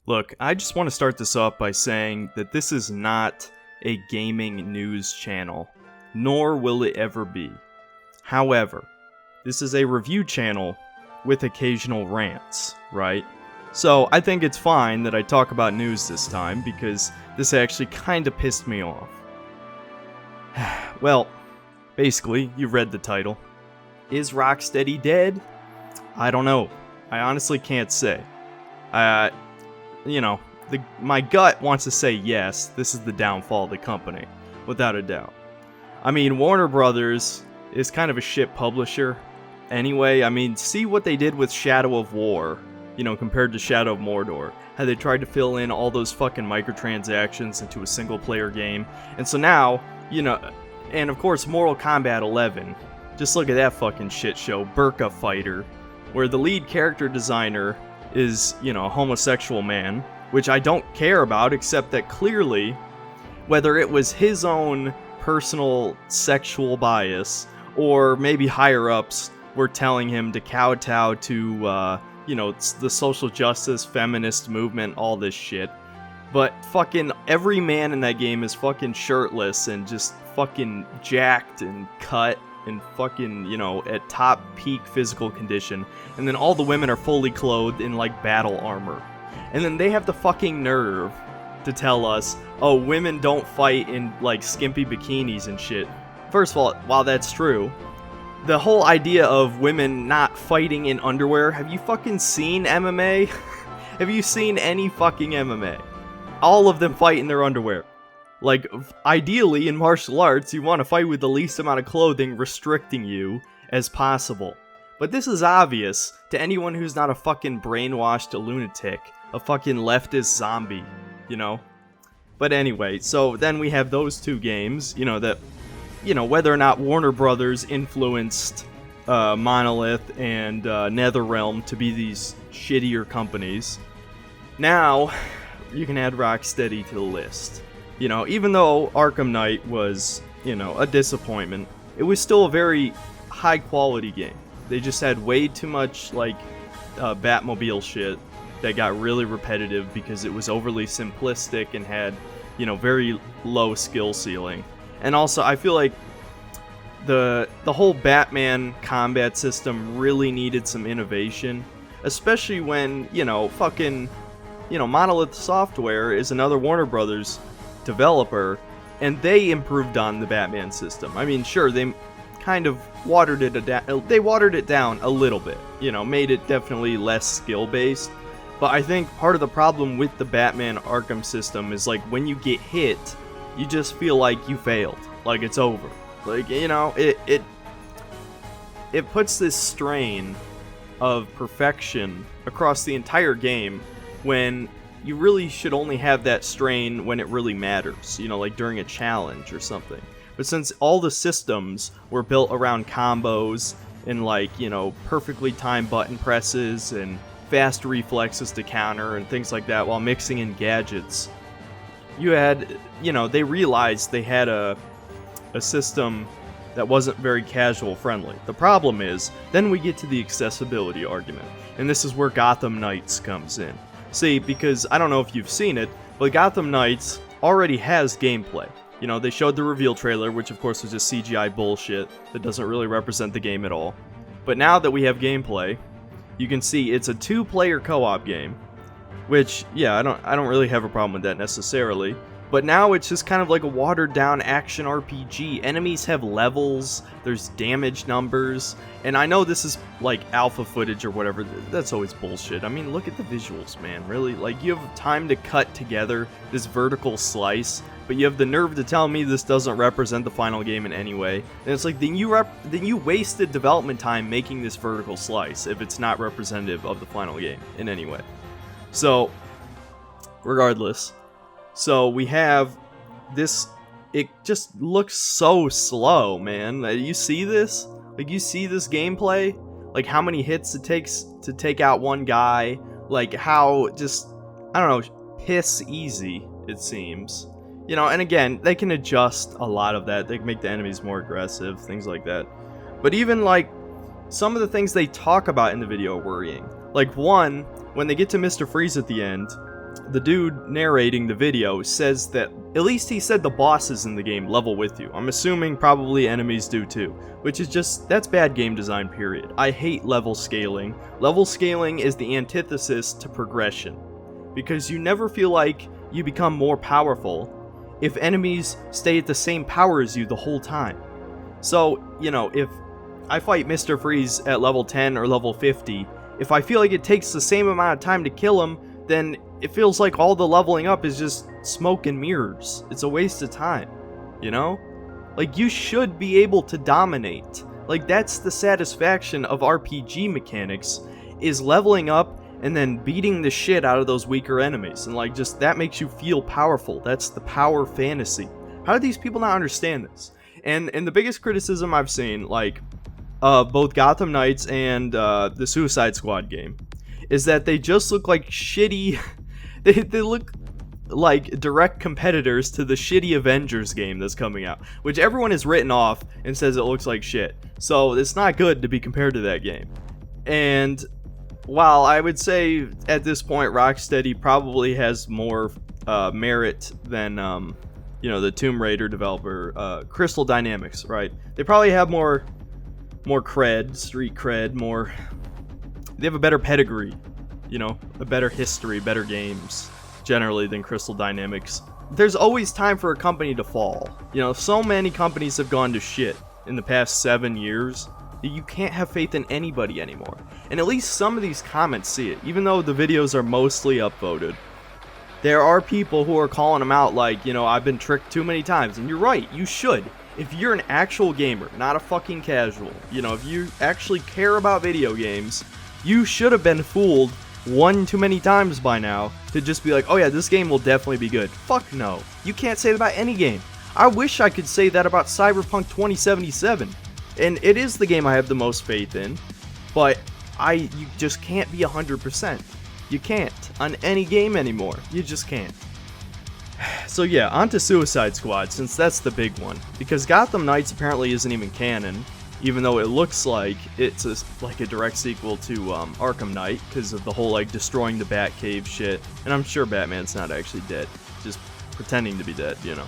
Look, I just want to start this off by saying that this is not a gaming news channel, nor will it ever be. However, this is a review channel with occasional rants, right? So I think it's fine that I talk about news this time, because this actually kinda pissed me off. Well, basically, you've read the title. Is Rocksteady dead? I don't know. I honestly can't say. My gut wants to say yes, this is the downfall of the company, without a doubt. I mean, Warner Brothers is kind of a shit publisher. Anyway, I mean, see what they did with Shadow of War, compared to Shadow of Mordor. How they tried to fill in all those fucking microtransactions into a single-player game. And so now, and of course, Mortal Kombat 11. Just look at that fucking shit show, Burka Fighter, where the lead character designer is, a homosexual man, which I don't care about, except that clearly, whether it was his own personal sexual bias, or maybe higher-ups were telling him to kowtow to, the social justice, feminist movement, all this shit. But fucking every man in that game is fucking shirtless and just fucking jacked and cut and fucking, at top peak physical condition. And then all the women are fully clothed in, battle armor. And then they have the fucking nerve to tell us, oh, women don't fight in, skimpy bikinis and shit. First of all, while that's true, the whole idea of women not fighting in underwear, have you fucking seen MMA? Have you seen any fucking MMA? All of them fight in their underwear. Ideally, in martial arts, you want to fight with the least amount of clothing restricting you as possible. But this is obvious to anyone who's not a fucking brainwashed lunatic, a fucking leftist zombie, But anyway, so then we have those two games, that, whether or not Warner Brothers influenced Monolith and NetherRealm to be these shittier companies. Now, you can add Rocksteady to the list. Even though Arkham Knight was, a disappointment, it was still a very high-quality game. They just had way too much, Batmobile shit that got really repetitive because it was overly simplistic and had, very low skill ceiling. And also, I feel like the whole Batman combat system really needed some innovation, especially when, Monolith Software is another Warner Brothers developer, and they improved on the Batman system. I mean, sure, they kind of watered it down a little bit, made it definitely less skill-based. But I think part of the problem with the Batman Arkham system is, when you get hit, you just feel like you failed, like it's over. It puts this strain of perfection across the entire game when you really should only have that strain when it really matters, during a challenge or something. But since all the systems were built around combos and, perfectly timed button presses and fast reflexes to counter and things like that while mixing in gadgets, you had, they realized they had a system that wasn't very casual friendly. The problem is, then we get to the accessibility argument, and this is where Gotham Knights comes in. See, because I don't know if you've seen it, but Gotham Knights already has gameplay. They showed the reveal trailer, which of course was just CGI bullshit that doesn't really represent the game at all. But now that we have gameplay, you can see it's a 2-player co-op game, which, yeah, I don't really have a problem with that necessarily. But now it's just kind of like a watered-down action RPG. Enemies have levels, there's damage numbers, and I know this is, alpha footage or whatever. That's always bullshit. I mean, look at the visuals, man, really. You have time to cut together this vertical slice, but you have the nerve to tell me this doesn't represent the final game in any way. And it's then you wasted development time making this vertical slice if it's not representative of the final game in any way. So, regardless... So we have this, it just looks so slow, man. You see this? You see this gameplay? How many hits it takes to take out one guy? How just, I don't know, piss easy it seems. And again, they can adjust a lot of that. They can make the enemies more aggressive, things like that. But even, some of the things they talk about in the video are worrying. One, when they get to Mr. Freeze at the end, the dude narrating the video says that, at least he said the bosses in the game level with you. I'm assuming probably enemies do too, which is just, that's bad game design, period. I hate level scaling. Level scaling is the antithesis to progression, because you never feel like you become more powerful if enemies stay at the same power as you the whole time. So, you know, if I fight Mr. Freeze at level 10 or level 50, if I feel like it takes the same amount of time to kill him, then it feels like all the leveling up is just smoke and mirrors. It's a waste of time, you know? Like, you should be able to dominate. Like, that's the satisfaction of RPG mechanics, is leveling up and then beating the shit out of those weaker enemies. And like, just, that makes you feel powerful. That's the power fantasy. How do these people not understand this? And the biggest criticism I've seen, like, both Gotham Knights and the Suicide Squad game, is that they just look like shitty, they look like direct competitors to the shitty Avengers game that's coming out, which everyone has written off and says it looks like shit. So it's not good to be compared to that game. And while I would say at this point Rocksteady probably has more merit than you know, the Tomb Raider developer, Crystal Dynamics, right? They probably have more cred, street cred, they have a better pedigree, you know, a better history, better games, generally, than Crystal Dynamics. There's always time for a company to fall. You know, so many companies have gone to shit in the past 7 years that you can't have faith in anybody anymore. And at least some of these comments see it, even though the videos are mostly upvoted. There are people who are calling them out like, you know, I've been tricked too many times, and you're right, you should. If you're an actual gamer, not a fucking casual, you know, if you actually care about video games, you should have been fooled one too many times by now to just be like, oh yeah, this game will definitely be good. Fuck no. You can't say that about any game. I wish I could say that about Cyberpunk 2077. And it is the game I have the most faith in, but you just can't be 100%. You can't on any game anymore. You just can't. So yeah, on to Suicide Squad, since that's the big one. Because Gotham Knights apparently isn't even canon, even though it looks like it's like a direct sequel to Arkham Knight, because of the whole like destroying the Batcave shit. And I'm sure Batman's not actually dead, just pretending to be dead, you know.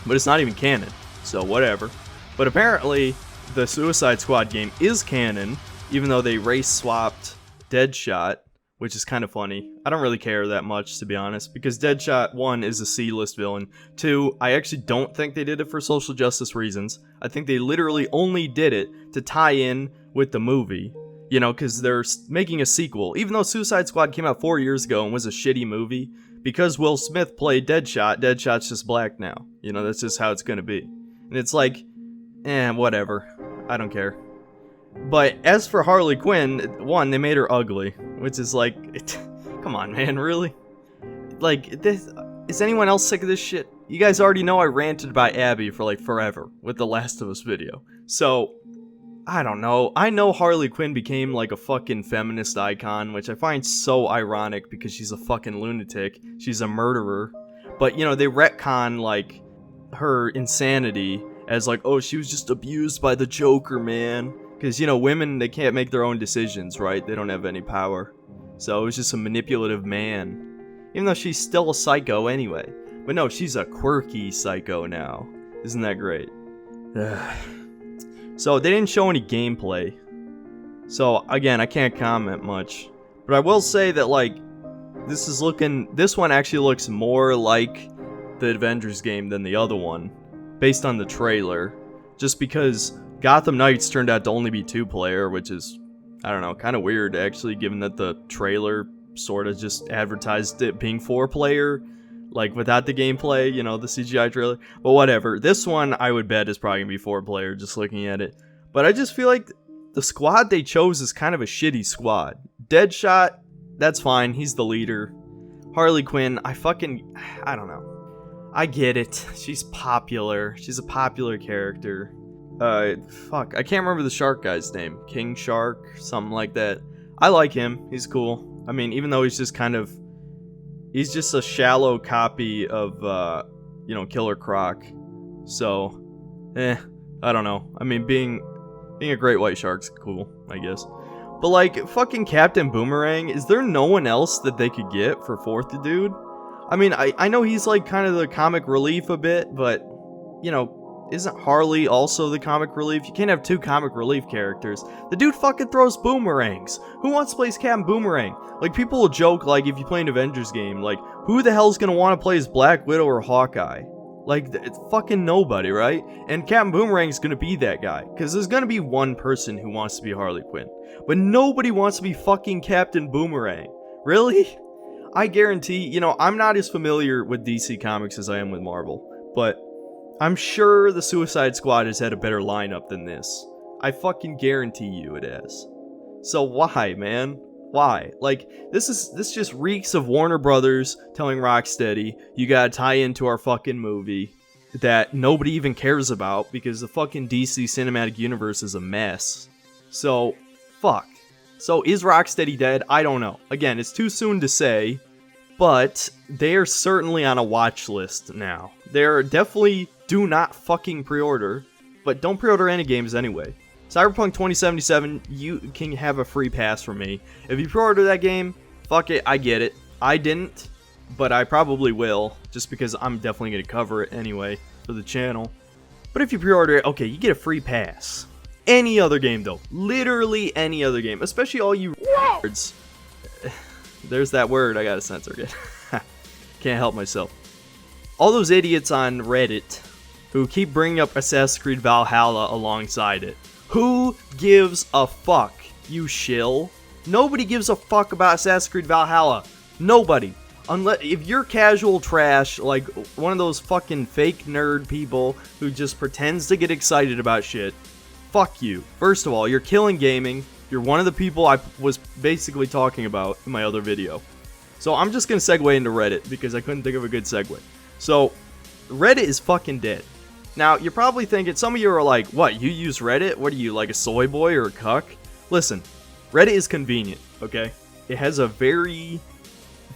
But it's not even canon, so whatever. But apparently, the Suicide Squad game is canon, even though they race swapped Deadshot, which is kind of funny. I don't really care that much, to be honest, because Deadshot, 1, is a C-list villain. 2, I actually don't think they did it for social justice reasons. I think they literally only did it to tie in with the movie, you know, because they're making a sequel. Even though Suicide Squad came out 4 years ago and was a shitty movie, because Will Smith played Deadshot, Deadshot's just black now. You know, that's just how it's gonna be. And it's like, whatever. I don't care. But as for Harley Quinn, 1, they made her ugly, which is like, come on, man, really? Like, is anyone else sick of this shit? You guys already know I ranted about Abby for like forever with the Last of Us video. So, I don't know. I know Harley Quinn became like a fucking feminist icon, which I find so ironic because she's a fucking lunatic. She's a murderer. But, you know, they retcon like her insanity as like, oh, she was just abused by the Joker, man. Because, you know, women, they can't make their own decisions, right? They don't have any power. So it was just a manipulative man. Even though she's still a psycho anyway. But no, she's a quirky psycho now. Isn't that great? So they didn't show any gameplay. So again, I can't comment much. But I will say that, like, this one actually looks more like the Avengers game than the other one. Based on the trailer. Just because Gotham Knights turned out to only be 2-player, which is, I don't know, kind of weird actually, given that the trailer sort of just advertised it being 4-player, like without the gameplay, you know, the CGI trailer. But whatever. This one, I would bet, is probably gonna be 4-player, just looking at it. But I just feel like the squad they chose is kind of a shitty squad. Deadshot, that's fine, he's the leader. Harley Quinn, I don't know. I get it. She's popular. She's a popular character. I can't remember the shark guy's name. King Shark, something like that. I like him. He's cool. I mean, even though he's just a shallow copy of, you know, Killer Croc. So, I don't know. I mean, being a great white shark's cool, I guess. But like, fucking Captain Boomerang, is there no one else that they could get for 4th dude? I mean, I know he's like kind of the comic relief a bit, but, you know, isn't Harley also the comic relief? You can't have two comic relief characters. The dude fucking throws boomerangs. Who wants to play as Captain Boomerang? Like, people will joke, like, if you play an Avengers game, like, who the hell's gonna want to play as Black Widow or Hawkeye? Like, it's fucking nobody, right? And Captain Boomerang's gonna be that guy, because there's gonna be one person who wants to be Harley Quinn. But nobody wants to be fucking Captain Boomerang. Really? I guarantee, you know, I'm not as familiar with DC Comics as I am with Marvel, but I'm sure the Suicide Squad has had a better lineup than this. I fucking guarantee you it has. So why, man? Why? Like, this just reeks of Warner Brothers telling Rocksteady, you gotta tie into our fucking movie that nobody even cares about because the fucking DC Cinematic Universe is a mess. So, fuck. So, is Rocksteady dead? I don't know. Again, it's too soon to say, but they're certainly on a watch list now. They're definitely do not fucking pre-order, but don't pre-order any games anyway. Cyberpunk 2077, you can have a free pass from me. If you pre-order that game, fuck it, I get it. I didn't, but I probably will, just because I'm definitely going to cover it anyway for the channel. But if you pre-order it, okay, you get a free pass. Any other game, though. Literally any other game, especially all you words. There's that word, I gotta censor it. Can't help myself. All those idiots on Reddit who keep bringing up Assassin's Creed Valhalla alongside it. Who gives a fuck, you shill? Nobody gives a fuck about Assassin's Creed Valhalla. Nobody. Unless if you're casual trash, like one of those fucking fake nerd people who just pretends to get excited about shit, fuck you. First of all, you're killing gaming. You're one of the people I was basically talking about in my other video. So I'm just gonna segue into Reddit because I couldn't think of a good segue. So Reddit is fucking dead. Now, you're probably thinking, some of you are like, what, you use Reddit? What are you, like a soy boy or a cuck? Listen, Reddit is convenient, okay? It has a very,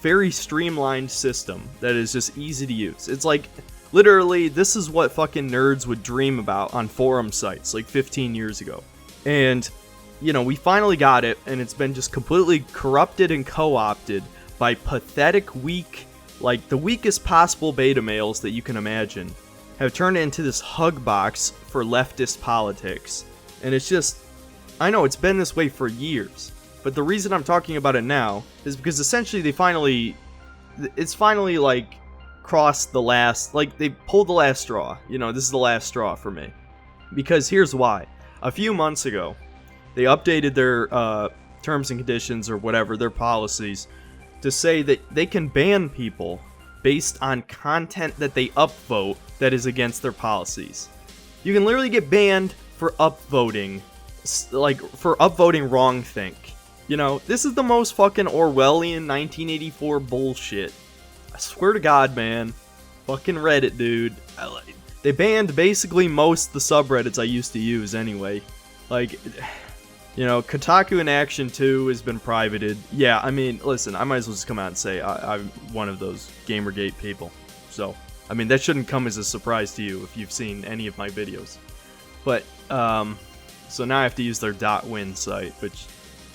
very streamlined system that is just easy to use. It's like, literally, this is what fucking nerds would dream about on forum sites like 15 years ago. And, you know, we finally got it, and it's been just completely corrupted and co-opted by pathetic, weak, like the weakest possible beta males that you can imagine, have turned it into this hug box for leftist politics. And it's just, I know it's been this way for years, but the reason I'm talking about it now is because essentially it's finally like crossed the last, like they pulled the last straw. You know, this is the last straw for me. Because here's why. A few months ago, they updated their terms and conditions or whatever, their policies, to say that they can ban people based on content that they upvote that is against their policies. You can literally get banned for upvoting, like for upvoting wrongthink. You know, this is the most fucking Orwellian 1984 bullshit. I swear to God, man. Fucking Reddit, dude. They banned basically most of the subreddits I used to use anyway. Like, you know, Kotaku in Action 2 has been privated. Yeah, I mean, listen, I might as well just come out and say I'm one of those Gamergate people. So, I mean, that shouldn't come as a surprise to you if you've seen any of my videos. But, so now I have to use their .win site, which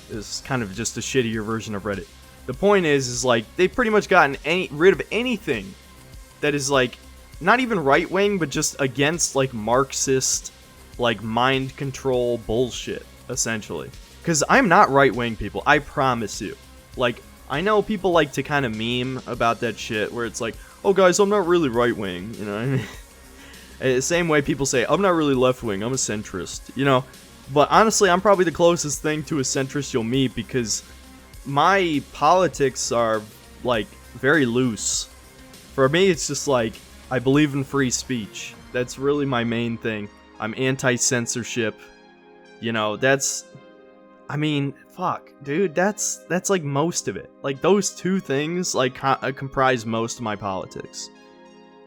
is kind of just a shittier version of Reddit. The point is like, they've pretty much gotten rid of anything that is like, not even right-wing, but just against like Marxist, like mind control bullshit. Essentially, because I'm not right-wing, people, I promise you. Like, I know people like to kind of meme about that shit where it's like, oh guys, I'm not really right-wing, you know what I mean? Same way people say, I'm not really left-wing, I'm a centrist, you know? But honestly, I'm probably the closest thing to a centrist you'll meet because my politics are, like, very loose. For me, it's just like, I believe in free speech. That's really my main thing. I'm anti-censorship. You know, that's, I mean, fuck, dude, that's like most of it. Like, those two things, like, comprise most of my politics.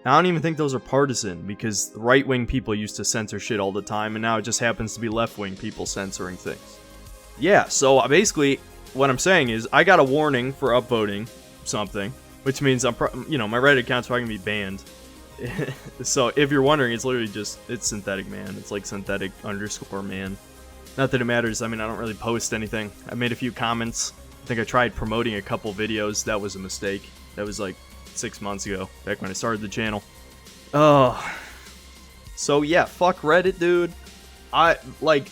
I don't even think those are partisan, because right-wing people used to censor shit all the time, and now it just happens to be left-wing people censoring things. Yeah, so basically, what I'm saying is, I got a warning for upvoting something, which means you know, my Reddit account's probably gonna be banned. So, if you're wondering, it's literally just, it's synthetic man. It's like synthetic_man. Not that it matters, I mean, I don't really post anything. I made a few comments. I think I tried promoting a couple videos. That was a mistake. That was like 6 months ago, back when I started the channel. Oh, so yeah, fuck Reddit, dude.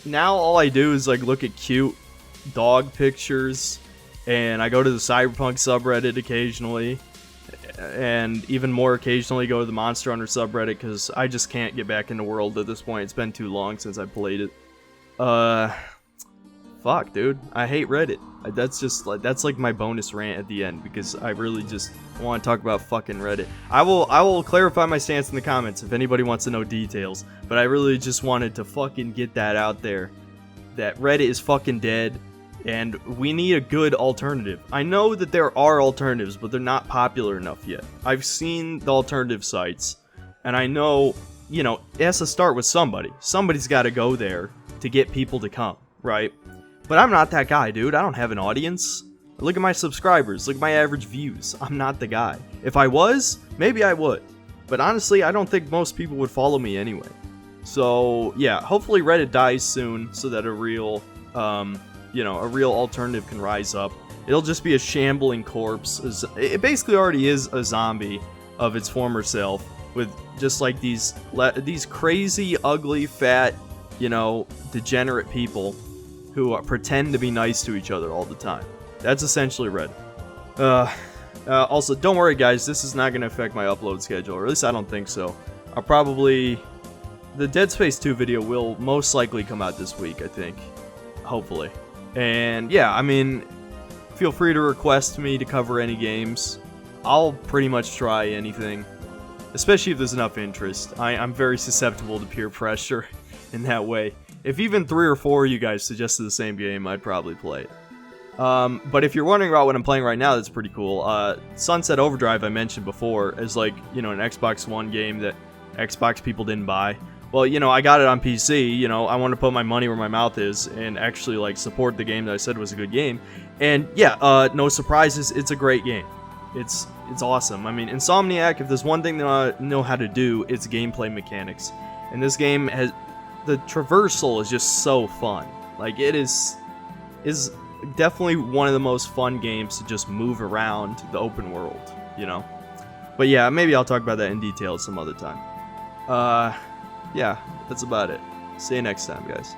Now all I do is like look at cute dog pictures, and I go to the Cyberpunk subreddit occasionally, and even more occasionally go to the Monster Hunter subreddit, because I just can't get back into World at this point. It's been too long since I played it. Fuck, dude. I hate Reddit. That's like my bonus rant at the end, because I really just want to talk about fucking Reddit. I will clarify my stance in the comments if anybody wants to know details, but I really just wanted to fucking get that out there, that Reddit is fucking dead, and we need a good alternative. I know that there are alternatives, but they're not popular enough yet. I've seen the alternative sites, and I know, you know, it has to start with somebody. Somebody's got to go there to get people to come, right? But I'm not that guy, dude. I don't have an audience. Look at my subscribers. Look at my average views. I'm not the guy. If I was, maybe I would. But honestly, I don't think most people would follow me anyway. So, yeah, hopefully Reddit dies soon so that a real alternative can rise up. It'll just be a shambling corpse. It basically already is a zombie of its former self, with just like these crazy, ugly, fat, degenerate people who pretend to be nice to each other all the time. That's essentially Reddit. Also, don't worry guys, this is not going to affect my upload schedule, or at least I don't think so. The Dead Space 2 video will most likely come out this week, I think. Hopefully. And yeah, I mean, feel free to request me to cover any games. I'll pretty much try anything, especially if there's enough interest. I'm very susceptible to peer pressure in that way. If even 3 or 4 of you guys suggested the same game, I'd probably play it. But if you're wondering about what I'm playing right now, that's pretty cool. Sunset Overdrive I mentioned before is like, an Xbox One game that Xbox people didn't buy. Well, I got it on PC, I want to put my money where my mouth is and actually, like, support the game that I said was a good game. And, yeah, no surprises, it's a great game. It's awesome. I mean, Insomniac, if there's one thing they know how to do, it's gameplay mechanics. And this game the traversal is just so fun. Like, it is definitely one of the most fun games to just move around the open world, But yeah, maybe I'll talk about that in detail some other time. Yeah, that's about it. See you next time, guys.